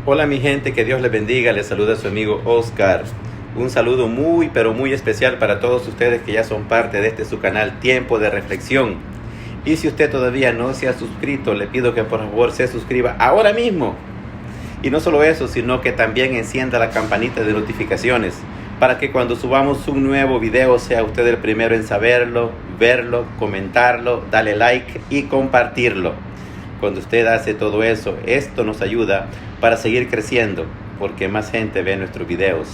Hola mi gente, que Dios les bendiga, les saluda su amigo Oscar. Un saludo muy pero muy especial para todos ustedes que ya son parte de este su canal Tiempo de Reflexión. Y si usted todavía no se ha suscrito, le pido que por favor se suscriba ahora mismo. Y no solo eso, sino que también encienda la campanita de notificaciones para que cuando subamos un nuevo video sea usted el primero en saberlo, verlo, comentarlo, darle like y compartirlo. Cuando usted hace todo eso, esto nos ayuda para seguir creciendo, porque más gente ve nuestros videos.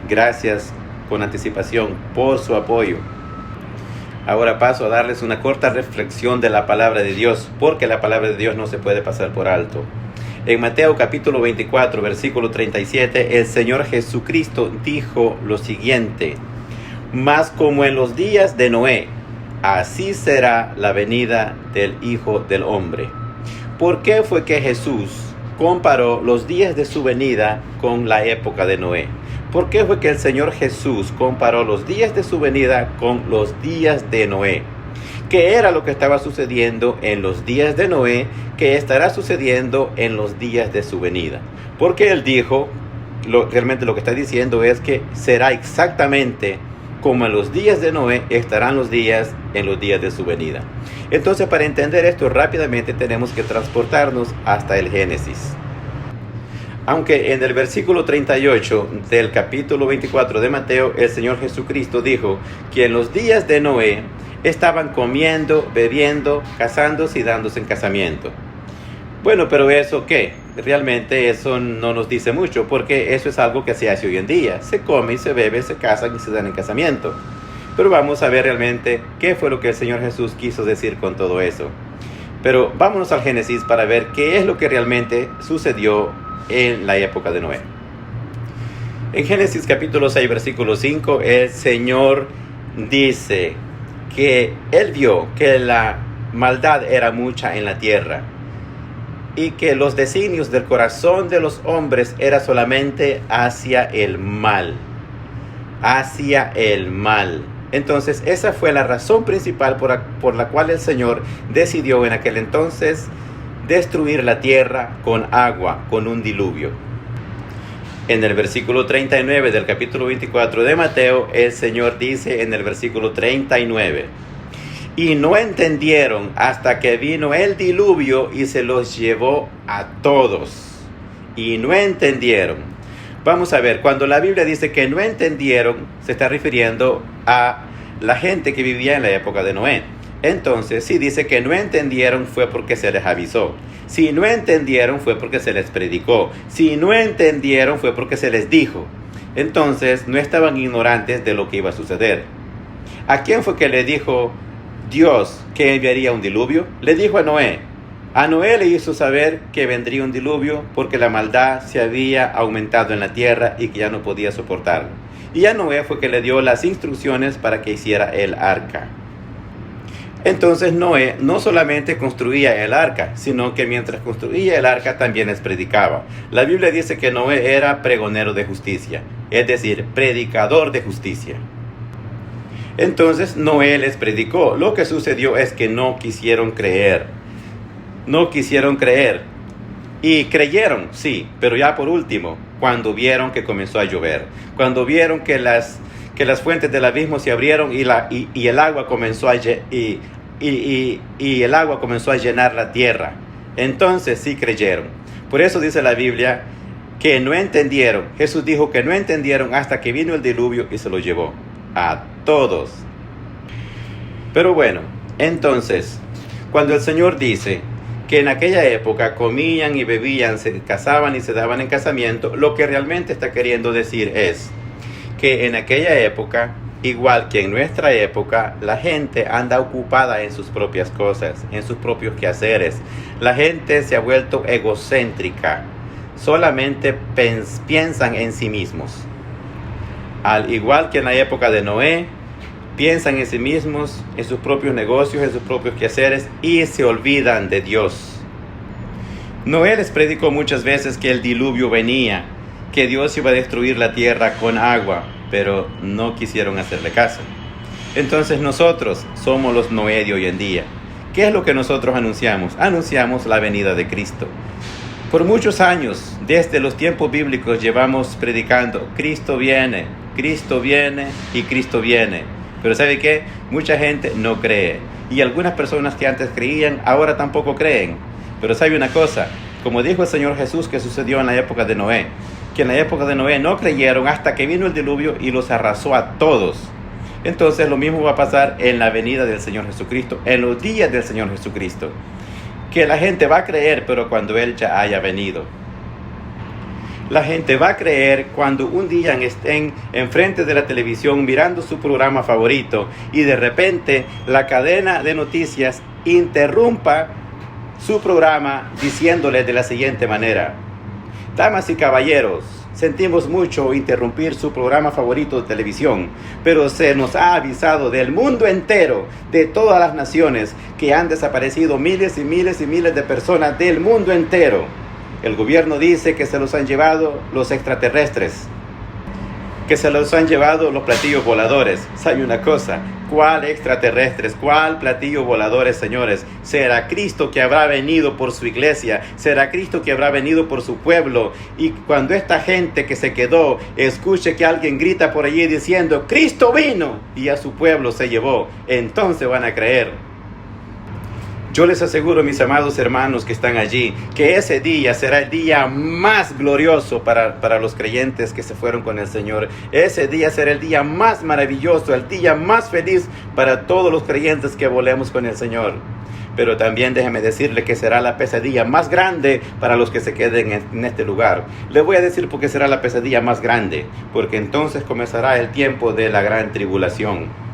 Gracias con anticipación por su apoyo. Ahora paso a darles una corta reflexión de la palabra de Dios, porque la palabra de Dios no se puede pasar por alto. En Mateo capítulo 24, versículo 37, el Señor Jesucristo dijo lo siguiente: mas como en los días de Noé, así será la venida del Hijo del Hombre. ¿Por qué fue que Jesús comparó los días de su venida con la época de Noé? ¿Por qué fue que el Señor Jesús comparó los días de su venida con los días de Noé? ¿Qué era lo que estaba sucediendo en los días de Noé que estará sucediendo en los días de su venida? Porque él dijo, realmente lo que está diciendo es que será exactamente como en los días de Noé estarán los días en los días de su venida. Entonces, para entender esto rápidamente tenemos que transportarnos hasta el Génesis. Aunque en el versículo 38 del capítulo 24 de Mateo, el Señor Jesucristo dijo que en los días de Noé estaban comiendo, bebiendo, casándose y dándose en casamiento. Bueno, pero ¿eso qué? Realmente eso no nos dice mucho, porque eso es algo que se hace hoy en día. Se come y se bebe, se casan y se dan en casamiento. Pero vamos a ver realmente qué fue lo que el Señor Jesús quiso decir con todo eso. Pero vámonos al Génesis para ver qué es lo que realmente sucedió en la época de Noé. En Génesis capítulo 6, versículo 5, el Señor dice que Él vio que la maldad era mucha en la tierra y que los designios del corazón de los hombres era solamente hacia el mal. Hacia el mal. Entonces esa fue la razón principal por la cual el Señor decidió en aquel entonces destruir la tierra con agua, con un diluvio. En el versículo 39 del capítulo 24 de Mateo, el Señor dice en el versículo 39: y no entendieron hasta que vino el diluvio y se los llevó a todos. Y no entendieron. Vamos a ver, cuando la Biblia dice que no entendieron, se está refiriendo a la gente que vivía en la época de Noé. Entonces, si dice que no entendieron fue porque se les avisó. Si no entendieron fue porque se les predicó. Si no entendieron fue porque se les dijo. Entonces, no estaban ignorantes de lo que iba a suceder. ¿A quién fue que le dijo Dios que enviaría un diluvio? Le dijo a Noé. A Noé le hizo saber que vendría un diluvio porque la maldad se había aumentado en la tierra y que ya no podía soportarlo. Y a Noé fue que le dio las instrucciones para que hiciera el arca. Entonces Noé no solamente construía el arca, sino que mientras construía el arca también les predicaba. La Biblia dice que Noé era pregonero de justicia, es decir, predicador de justicia. Entonces Noé les predicó. Lo que sucedió es que no quisieron creer. No quisieron creer. Y creyeron, sí, pero ya por último, cuando vieron que comenzó a llover, cuando vieron que las fuentes del abismo se abrieron y el agua comenzó a llenar la tierra. Entonces sí creyeron. Por eso dice la Biblia que no entendieron. Jesús dijo que no entendieron hasta que vino el diluvio y se lo llevó a todos. Pero bueno, entonces, cuando el Señor dice que en aquella época comían y bebían, se casaban y se daban en casamiento, lo que realmente está queriendo decir es que en aquella época, igual que en nuestra época, la gente anda ocupada en sus propias cosas, en sus propios quehaceres. La gente se ha vuelto egocéntrica, solamente piensan en sí mismos. Al igual que en la época de Noé, piensan en sí mismos, en sus propios negocios, en sus propios quehaceres y se olvidan de Dios. Noé les predicó muchas veces que el diluvio venía, que Dios iba a destruir la tierra con agua, pero no quisieron hacerle caso. Entonces nosotros somos los Noé de hoy en día. ¿Qué es lo que nosotros anunciamos? Anunciamos la venida de Cristo. Por muchos años, desde los tiempos bíblicos, llevamos predicando, Cristo viene y Cristo viene. Pero ¿sabe qué? Mucha gente no cree. Y algunas personas que antes creían, ahora tampoco creen. Pero ¿sabe una cosa? Como dijo el Señor Jesús que sucedió en la época de Noé, que en la época de Noé no creyeron hasta que vino el diluvio y los arrasó a todos. Entonces lo mismo va a pasar en la venida del Señor Jesucristo, en los días del Señor Jesucristo. Que la gente va a creer, pero cuando Él ya haya venido. La gente va a creer cuando un día estén enfrente de la televisión mirando su programa favorito y de repente la cadena de noticias interrumpa su programa diciéndole de la siguiente manera: damas y caballeros, sentimos mucho interrumpir su programa favorito de televisión, pero se nos ha avisado del mundo entero, de todas las naciones, que han desaparecido miles y miles y miles de personas del mundo entero. El gobierno dice que se los han llevado los extraterrestres, que se los han llevado los platillos voladores. ¿Sabe una cosa? ¿Cuál extraterrestres? ¿Cuál platillos voladores, señores? Será Cristo que habrá venido por su iglesia, será Cristo que habrá venido por su pueblo. Y cuando esta gente que se quedó escuche que alguien grita por allí diciendo Cristo vino y a su pueblo se llevó, entonces van a creer. Yo les aseguro, mis amados hermanos que están allí, que ese día será el día más glorioso para los creyentes que se fueron con el Señor. Ese día será el día más maravilloso, el día más feliz para todos los creyentes que volemos con el Señor. Pero también déjeme decirle que será la pesadilla más grande para los que se queden en este lugar. Le voy a decir por qué será la pesadilla más grande. Porque entonces comenzará el tiempo de la gran tribulación.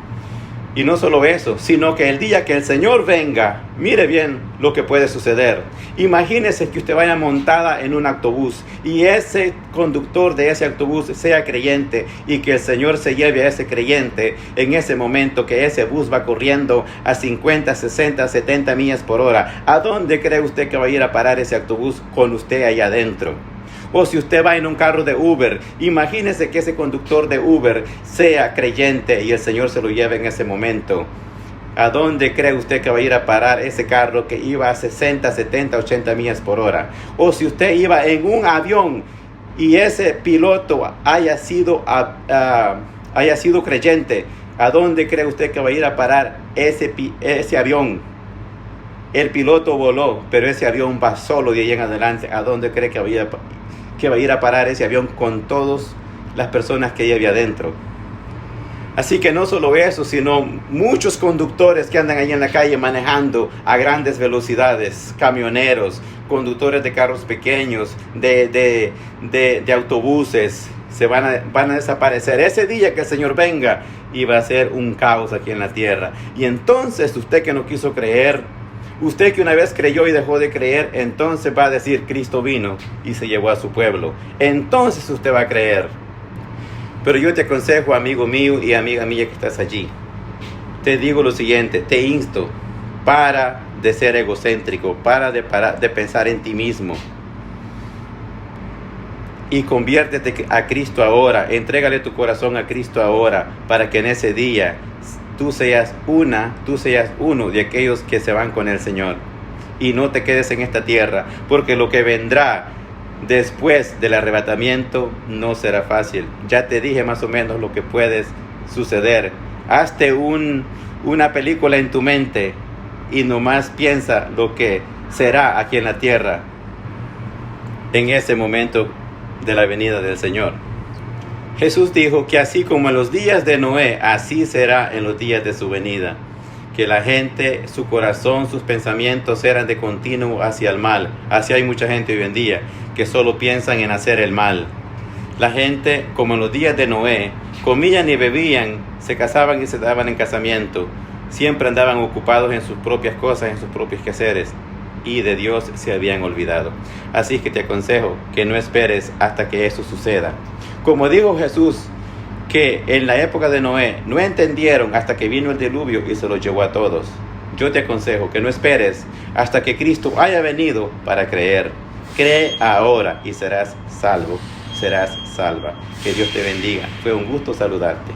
Y no solo eso, sino que el día que el Señor venga, mire bien lo que puede suceder. Imagínese que usted vaya montada en un autobús y ese conductor de ese autobús sea creyente y que el Señor se lleve a ese creyente en ese momento que ese bus va corriendo a 50, 60, 70 millas por hora. ¿A dónde cree usted que va a ir a parar ese autobús con usted allá adentro? O si usted va en un carro de Uber, imagínese que ese conductor de Uber sea creyente y el Señor se lo lleve en ese momento. ¿A dónde cree usted que va a ir a parar ese carro que iba a 60, 70, 80 millas por hora? O si usted iba en un avión y ese piloto haya sido creyente, ¿a dónde cree usted que va a ir a parar ese avión? El piloto voló, pero ese avión va solo de ahí en adelante. ¿A dónde cree que va a ir a parar ese avión con todas las personas que había adentro? Así que no solo eso, sino muchos conductores que andan ahí en la calle manejando a grandes velocidades, camioneros, conductores de carros pequeños, de autobuses, van a desaparecer. Ese día que el Señor venga, y va a ser un caos aquí en la tierra. Y entonces usted que no quiso creer, usted que una vez creyó y dejó de creer, entonces va a decir Cristo vino y se llevó a su pueblo. Entonces usted va a creer. Pero yo te aconsejo, amigo mío y amiga mía que estás allí, te digo lo siguiente, te insto, para de ser egocéntrico, para de pensar en ti mismo. Y conviértete a Cristo ahora, entrégale tu corazón a Cristo ahora, para que en ese día tú seas uno de aquellos que se van con el Señor. Y no te quedes en esta tierra, porque lo que vendrá después del arrebatamiento no será fácil. Ya te dije más o menos lo que puede suceder. Hazte una película en tu mente y nomás piensa lo que será aquí en la tierra en ese momento de la venida del Señor. Jesús dijo que así como en los días de Noé, así será en los días de su venida. Que la gente, su corazón, sus pensamientos eran de continuo hacia el mal. Así hay mucha gente hoy en día que solo piensan en hacer el mal. La gente, como en los días de Noé, comían y bebían, se casaban y se daban en casamiento. Siempre andaban ocupados en sus propias cosas, en sus propios quehaceres. Y de Dios se habían olvidado. Así que te aconsejo que no esperes hasta que eso suceda. Como dijo Jesús, que en la época de Noé no entendieron hasta que vino el diluvio y se los llevó a todos. Yo te aconsejo que no esperes hasta que Cristo haya venido para creer. Cree ahora y serás salvo, serás salva. Que Dios te bendiga. Fue un gusto saludarte.